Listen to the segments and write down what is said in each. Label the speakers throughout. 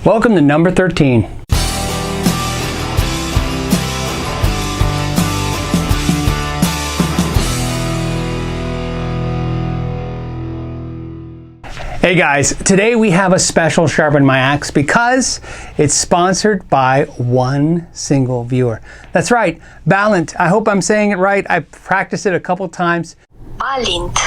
Speaker 1: Welcome to number 13. Hey guys, today we have a special Sharpen My Axe because it's sponsored by one single viewer. That's right, Balint. I hope I'm saying it right. I've practiced it a couple times.
Speaker 2: Balint.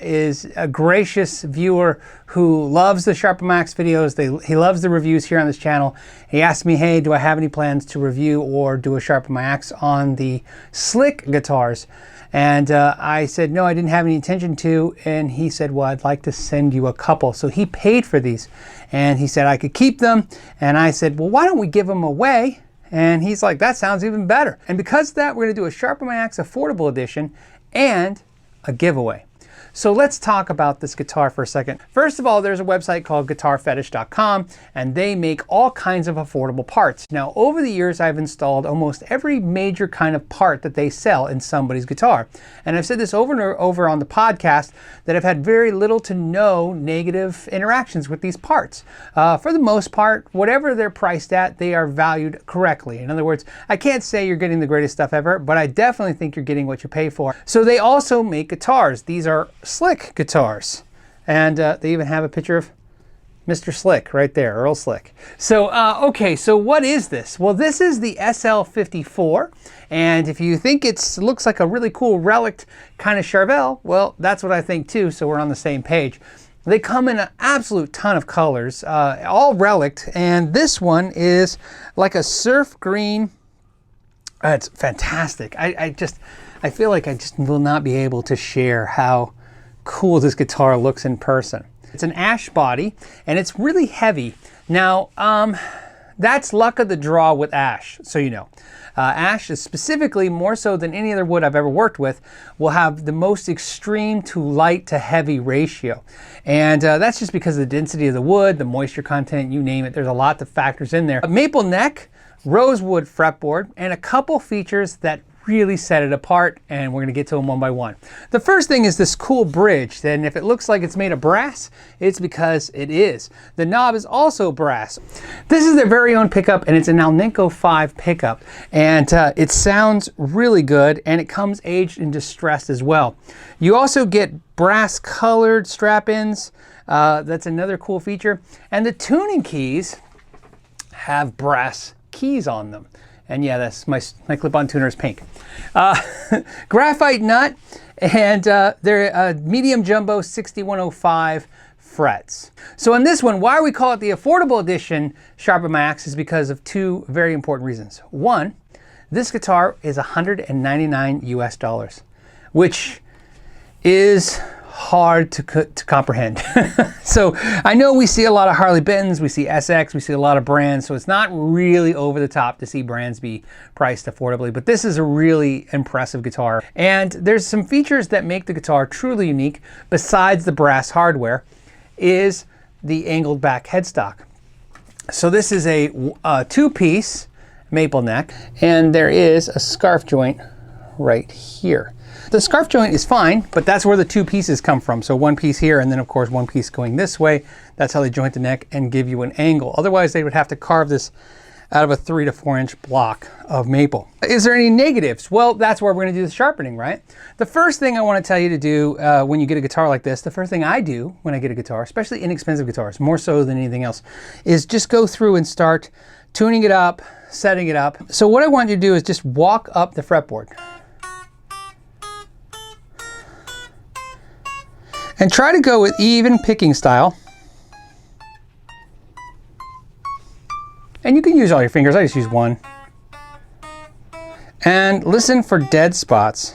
Speaker 1: Is a gracious viewer who loves the Sharpen My Axe videos. He loves the reviews here on this channel. He asked me, hey, do I have any plans to review or do a Sharpen My Axe on the slick guitars? And I said, no, I didn't have any intention to. And he said, well, I'd like to send you a couple. So he paid for these. And he said I could keep them. And I said, well, why don't we give them away? And he's like, that sounds even better. And because of that, we're going to do a Sharpen My Axe Affordable Edition and a giveaway. So let's talk about this guitar for a second. First of all, there's a website called guitarfetish.com and they make all kinds of affordable parts. Now, over the years, I've installed almost every major kind of part that they sell in somebody's guitar. And I've said this over and over on the podcast that I've had very little to no negative interactions with these parts. For the most part, whatever they're priced at, they are valued correctly. In other words, I can't say you're getting the greatest stuff ever, but I definitely think you're getting what you pay for. So they also make guitars. These are Slick guitars, and they even have a picture of Mr. Slick right there, Earl Slick. So okay, so what is this? Well, this is the SL54, and if you think it looks like a really cool relic kind of Charvel, well, that's what I think too, so we're on the same page. They come in an absolute ton of colors, all relic, and this one is like a surf green. It's fantastic. I feel like I just will not be able to share how cool this guitar looks in person. It's an ash body and it's really heavy. Now, that's luck of the draw with ash, so you know. Ash is specifically, more so than any other wood I've ever worked with, will have the most extreme to light to heavy ratio. And that's just because of the density of the wood, the moisture content, you name it. There's a lot of factors in there. A maple neck, rosewood fretboard, and a couple features that really set it apart, and we're going to get to them one by one. The first thing is this cool bridge, and if it looks like it's made of brass, it's because it is. The knob is also brass. This is their very own pickup, and it's an Alnico 5 pickup, and it sounds really good, and it comes aged and distressed as well. You also get brass colored strap-ins. That's another cool feature, and the tuning keys have brass keys on them. And yeah, that's my clip-on tuner is pink. Graphite nut, and they're medium jumbo 6105 frets. So on this one, why we call it the affordable edition Sharpen My Axe is because of two very important reasons. One, this guitar is $199 US, which is hard to comprehend. So I know we see a lot of Harley Benton's, we see SX, we see a lot of brands, so it's not really over the top to see brands be priced affordably, but this is a really impressive guitar. And there's some features that make the guitar truly unique, besides the brass hardware, is the angled back headstock. So this is a two-piece maple neck, and there is a scarf joint right here. The scarf joint is fine, but that's where the two pieces come from. So one piece here, and then of course one piece going this way. That's how they joint the neck and give you an angle. Otherwise they would have to carve this out of a 3 to 4 inch block of maple. Is there any negatives? Well, that's where we're gonna do the sharpening, right? The first thing I wanna tell you to do when you get a guitar like this, the first thing I do when I get a guitar, especially inexpensive guitars, more so than anything else, is just go through and start tuning it up, setting it up. So what I want you to do is just walk up the fretboard. And try to go with even picking style. And you can use all your fingers, I just use one. And listen for dead spots.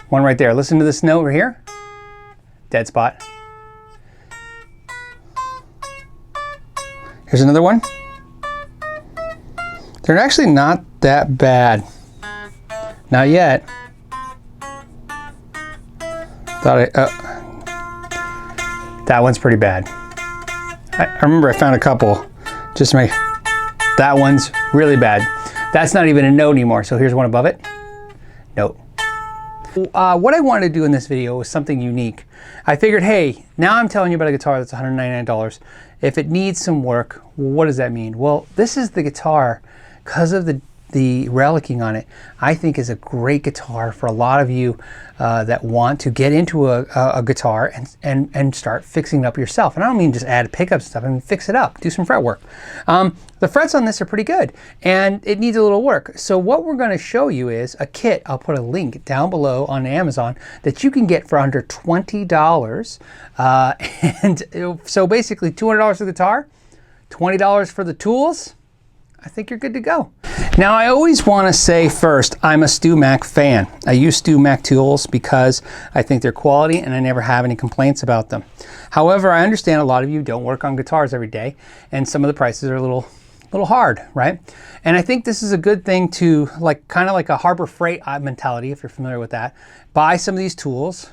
Speaker 1: One right there, listen to this note right here. Dead spot. Here's another one. They're actually not that bad. Not yet. That one's pretty bad. I remember I found a couple, just make, that one's really bad. That's not even a note anymore, so here's one above it. Note. What I wanted to do in this video was something unique. I figured, hey, now I'm telling you about a guitar that's $199. If it needs some work, what does that mean? Well, this is the guitar, because of the relicking on it, I think is a great guitar for a lot of you that want to get into a guitar and start fixing it up yourself. And I don't mean just add pickups and stuff, I mean fix it up, do some fret work. The frets on this are pretty good and it needs a little work. So what we're going to show you is a kit. I'll put a link down below on Amazon that you can get for under $20. And so basically $200 for the guitar, $20 for the tools. I think you're good to go. Now, I always want to say first, I'm a StewMac fan. I use StewMac tools because I think they're quality and I never have any complaints about them. However, I understand a lot of you don't work on guitars every day and some of the prices are a little hard, right? And I think this is a good thing to, kind of like a Harbor Freight mentality, if you're familiar with that. Buy some of these tools,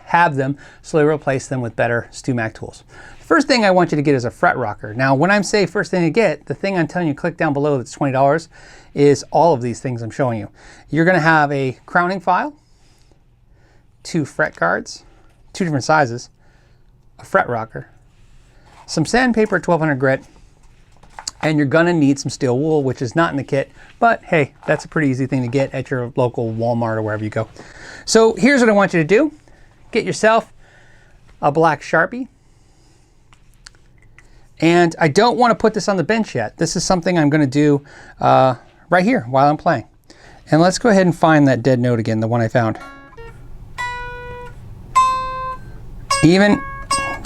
Speaker 1: have them, slowly replace them with better StewMac tools. First thing I want you to get is a fret rocker. Now, when I'm saying first thing to get, the thing I'm telling you, click down below that's $20, is all of these things I'm showing you. You're gonna have a crowning file, 2 fret guards, 2 different sizes, a fret rocker, some sandpaper 1200 grit, and you're gonna need some steel wool, which is not in the kit, but hey, that's a pretty easy thing to get at your local Walmart or wherever you go. So here's what I want you to do. Get yourself a black Sharpie. And I don't want to put this on the bench yet. This is something I'm going to do right here while I'm playing. And let's go ahead and find that dead note again, the one I found. Even,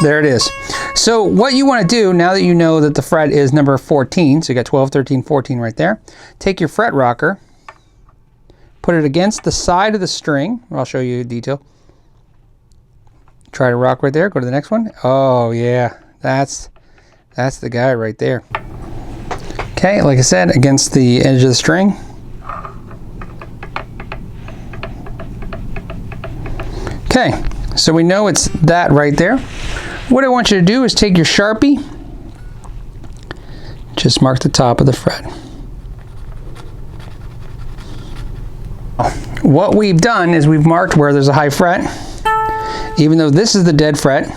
Speaker 1: there it is. So what you want to do, now that you know that the fret is number 14, so you got 12, 13, 14 right there, take your fret rocker, put it against the side of the string. I'll show you a detail. Try to rock right there, go to the next one. Oh yeah, that's the guy right there. Okay, like I said, against the edge of the string. Okay, so we know it's that right there. What I want you to do is take your Sharpie, just mark the top of the fret. What we've done is we've marked where there's a high fret, even though this is the dead fret.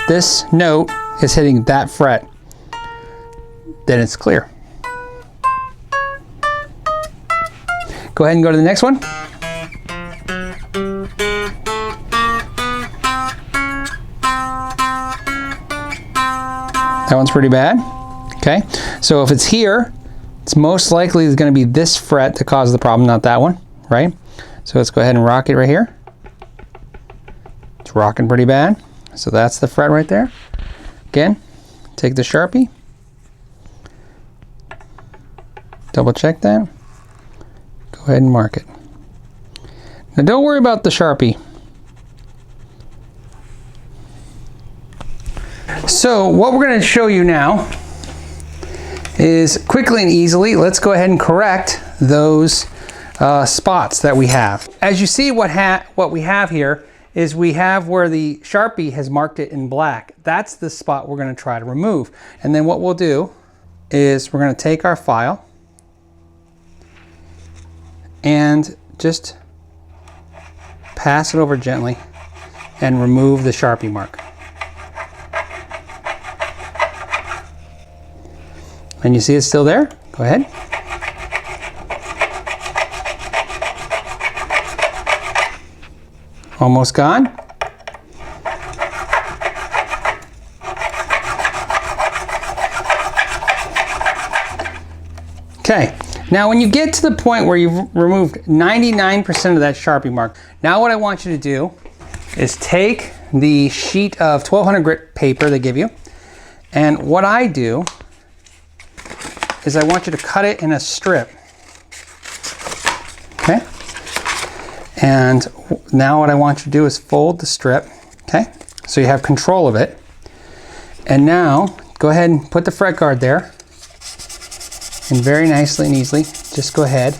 Speaker 1: This note is hitting that fret, then it's clear. Go ahead and go to the next one. That one's pretty bad. Okay, so if it's here, it's most likely going to be this fret that caused the problem, not that one, right? So let's go ahead and rock it right here. It's rocking pretty bad. So that's the fret right there. Again, take the Sharpie, double check that, go ahead and mark it. Now don't worry about the Sharpie. So what we're going to show you now is quickly and easily, let's go ahead and correct those spots that we have. As you see, what we have here is we have where the Sharpie has marked it in black. That's the spot we're going to try to remove. And then what we'll do is we're going to take our file and just pass it over gently and remove the Sharpie mark. And you see it's still there? Go ahead. Almost gone. Okay, now when you get to the point where you've removed 99% of that Sharpie mark, now what I want you to do is take the sheet of 1200 grit paper they give you, and what I do is I want you to cut it in a strip. Okay? And now what I want you to do is fold the strip, okay? So you have control of it. And now, go ahead and put the fret guard there. And very nicely and easily, just go ahead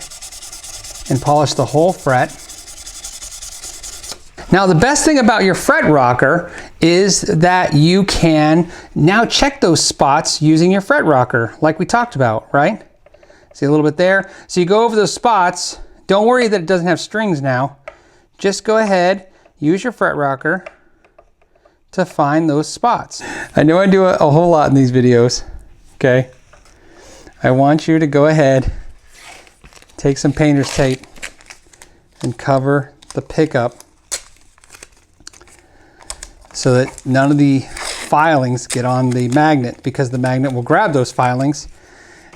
Speaker 1: and polish the whole fret. Now the best thing about your fret rocker is that you can now check those spots using your fret rocker, like we talked about, right? See a little bit there? So you go over those spots, Don't worry that it doesn't have strings now. Just go ahead, use your fret rocker to find those spots. I know I do a whole lot in these videos, okay? I want you to go ahead, take some painter's tape and cover the pickup so that none of the filings get on the magnet, because the magnet will grab those filings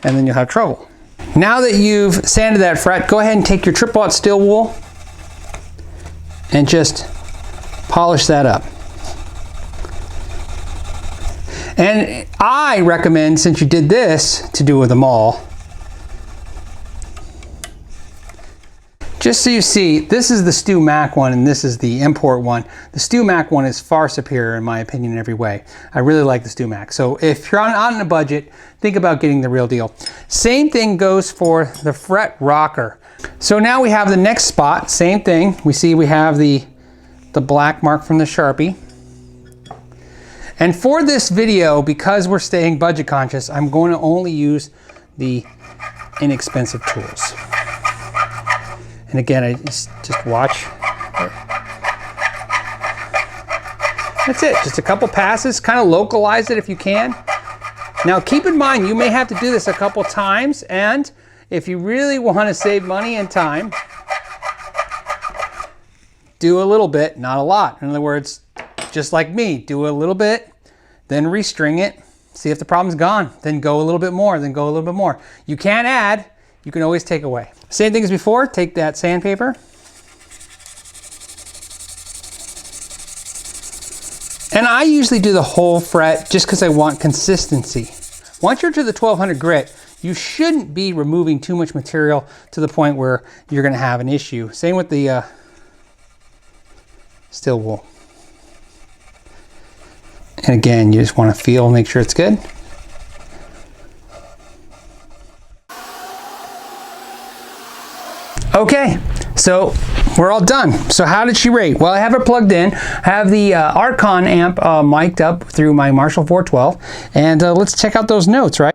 Speaker 1: and then you'll have trouble. Now that you've sanded that fret, go ahead and take your trip-aught steel wool and just polish that up. And I recommend, since you did this, to do with them all. Just so you see, this is the Stu Mac one and this is the import one. The Stu Mac one is far superior in my opinion in every way. I really like the Stu Mac. So if you're on a budget, think about getting the real deal. Same thing goes for the fret rocker. So now we have the next spot, same thing. We see we have the black mark from the Sharpie. And for this video, because we're staying budget conscious, I'm going to only use the inexpensive tools. And again, I just watch. That's it, just a couple passes, kind of localize it if you can. Now keep in mind, you may have to do this a couple times, and if you really want to save money and time, do a little bit, not a lot. In other words, just like me, do a little bit, then restring it, see if the problem's gone, then go a little bit more, then go a little bit more. You can't add, you can always take away. Same thing as before, take that sandpaper. And I usually do the whole fret just because I want consistency. Once you're to the 1200 grit, you shouldn't be removing too much material to the point where you're gonna have an issue. Same with the steel wool. And again, you just want to feel, make sure it's good. Okay, so we're all done. So how did she rate? Well, I have it plugged in. I have the Archon amp mic'd up through my Marshall 412. And let's check out those notes, right?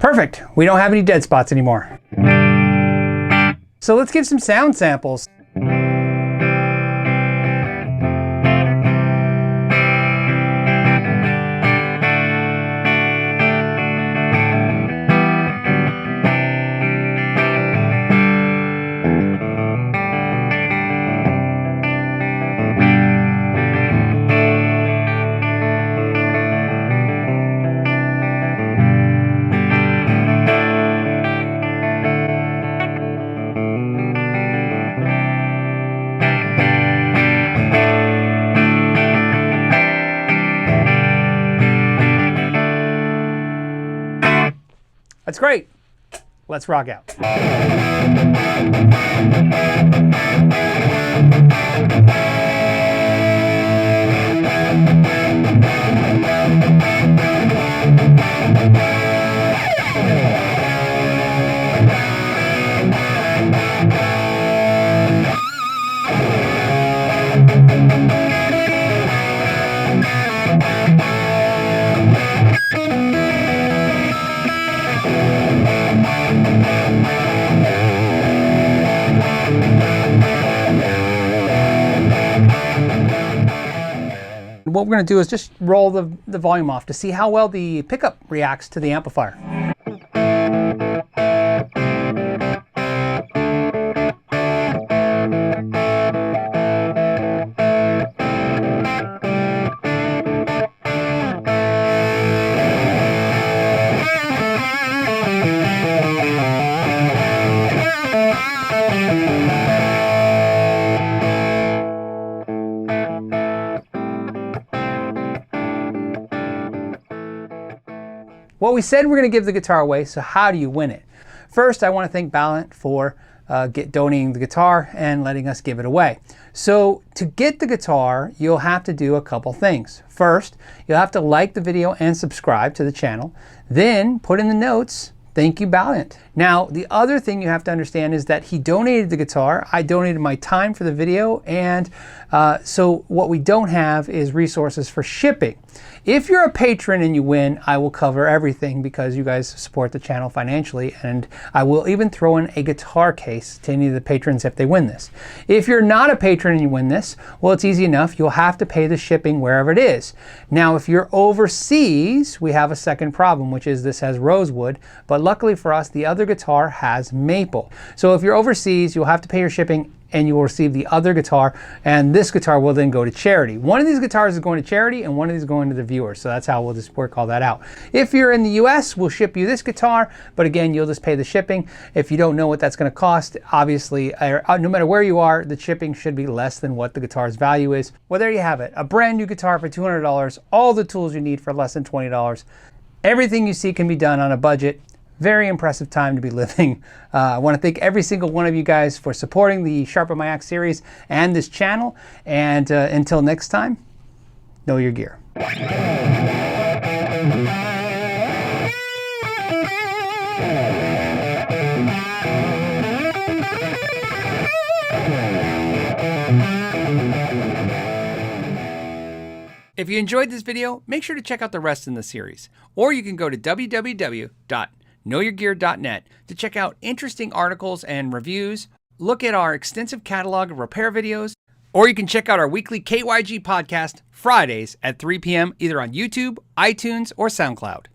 Speaker 1: Perfect. We don't have any dead spots anymore. So let's give some sound samples. That's great. Let's rock out. What we're going to do is just roll the volume off to see how well the pickup reacts to the amplifier. Well, we said we're going to give the guitar away, so how do you win it? First, I want to thank Ballant for donating the guitar and letting us give it away. So to get the guitar, you'll have to do a couple things. First, you'll have to like the video and subscribe to the channel. Then put in the notes, Thank you, Valiant. Now, the other thing you have to understand is that he donated the guitar. I donated my time for the video, and so what we don't have is resources for shipping. If you're a patron and you win, I will cover everything because you guys support the channel financially, and I will even throw in a guitar case to any of the patrons if they win this. If you're not a patron and you win this, well, it's easy enough. You'll have to pay the shipping wherever it is. Now, if you're overseas, we have a second problem, which is this has rosewood, but luckily for us, the other guitar has maple. So if you're overseas, you'll have to pay your shipping and you will receive the other guitar, and this guitar will then go to charity. One of these guitars is going to charity and one of these is going to the viewer, so that's how we'll just work all that out. If you're in the US, we'll ship you this guitar, but again, you'll just pay the shipping. If you don't know what that's going to cost, obviously, no matter where you are, the shipping should be less than what the guitar's value is. Well, there you have it. A brand new guitar for $200, all the tools you need for less than $20. Everything you see can be done on a budget. Very impressive time to be living. I want to thank every single one of you guys for supporting the Sharpen My Axe series and this channel. And until next time, know your gear. If you enjoyed this video, make sure to check out the rest in the series. Or you can go to www.knowyourgear.net to check out interesting articles and reviews, look at our extensive catalog of repair videos, or you can check out our weekly KYG podcast Fridays at 3 p.m. either on YouTube, iTunes, or SoundCloud.